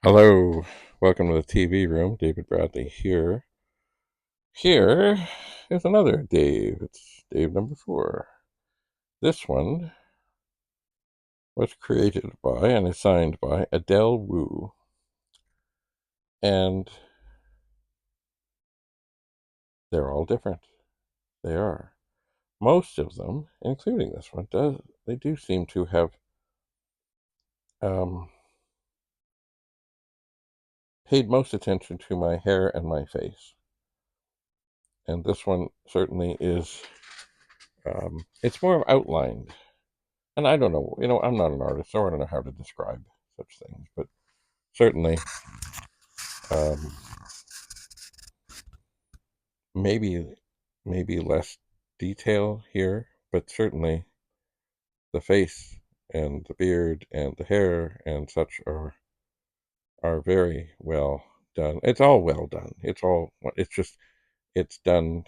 Hello, welcome to the TV room. David Bradley here. Here is another Dave. It's Dave number 4. This one was created by and is signed by Adele Wu. And they're all different. They are. Most of them, including this one, they do seem to have um, paid most attention to my hair and my face. And this one certainly is, it's more outlined. And I don't know, I'm not an artist, so I don't know how to describe such things, but certainly, um, maybe less detail here, but certainly the face and the beard and the hair and such are very well done. It's all well done. It's done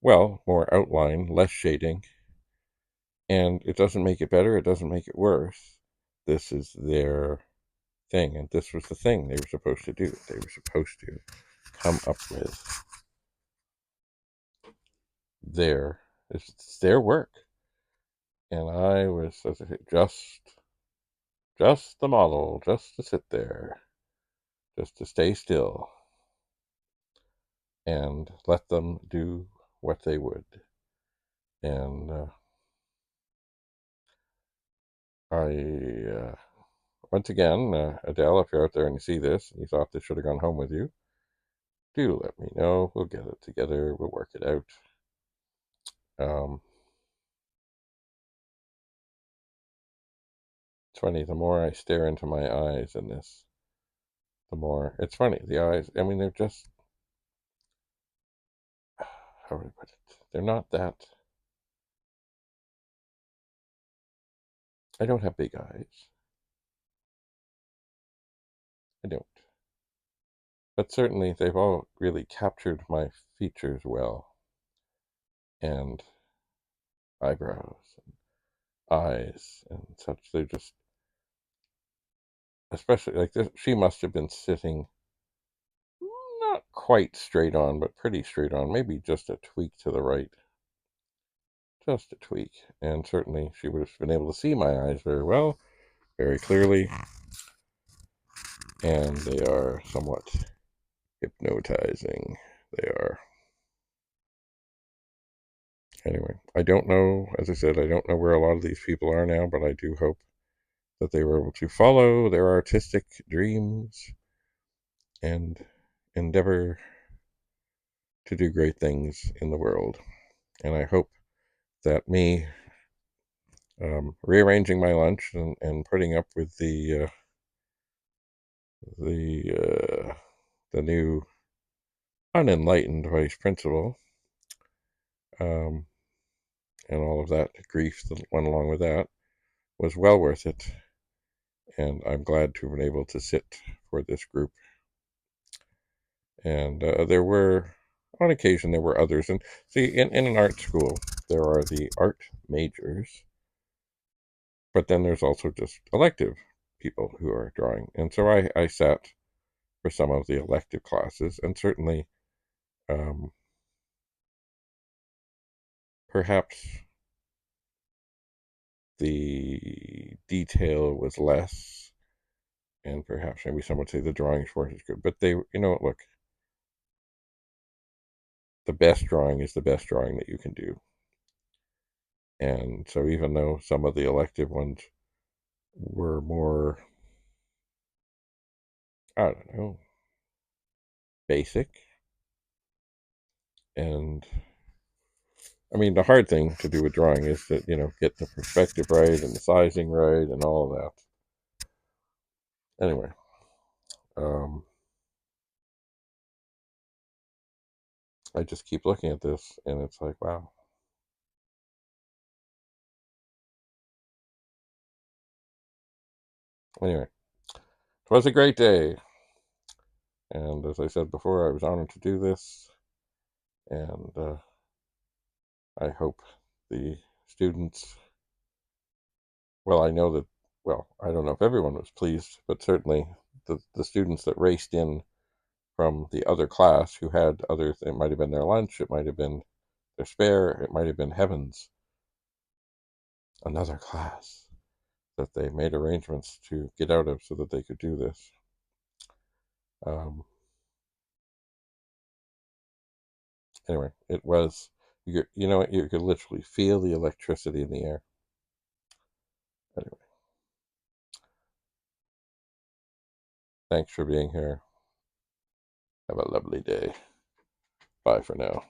well, more outline, less shading, and it doesn't make it better. It doesn't make it worse. This is their thing, and this was the thing they were supposed to do. They were supposed to come up with their it's their work, and I was, as I say, just the model, just to sit there, just to stay still and let them do what they would. And I once again, Adele, if you're out there and you see this and you thought this should have gone home with you, do let me know. We'll get it together. We'll work it out. Um, it's funny. The more I stare into my eyes in this, the more it's funny. The eyes. I mean, they're just, how would I put it? They're not that. I don't have big eyes. I don't. But certainly they've all really captured my features well, and eyebrows and eyes and such. They're just, especially like this, she must have been sitting not quite straight on, but pretty straight on, maybe just a tweak to the right. Just a tweak. And certainly she would have been able to see my eyes very well, very clearly, and they are somewhat hypnotizing. They are. Anyway, I don't know, as I said, I don't know where a lot of these people are now, but I do hope that they were able to follow their artistic dreams and endeavor to do great things in the world. And I hope that me rearranging my lunch and putting up with the the new unenlightened vice principal, um, and all of that grief that went along with that was well worth it. And I'm glad to have been able to sit for this group. And on occasion, there were others. And see, in an art school, there are the art majors, but then there's also just elective people who are drawing. And so I sat for some of the elective classes, and certainly, um, perhaps the detail was less, and perhaps maybe some would say the drawings weren't as good. But look, the best drawing is the best drawing that you can do. And so even though some of the elective ones were more, I don't know, basic, and I mean, the hard thing to do with drawing is that, get the perspective right and the sizing right and all of that. Anyway, um, I just keep looking at this and it's like, wow. Anyway, it was a great day. And as I said before, I was honored to do this. And I hope the students, well, I know that well, I don't know if everyone was pleased, but certainly the students that raced in from the other class who had others, it might have been their lunch, it might have been their spare, it might have been heavens, another class that they made arrangements to get out of so that they could do this. Anyway, it was, you know, you could literally feel the electricity in the air. Anyway, thanks for being here. Have a lovely day. Bye for now.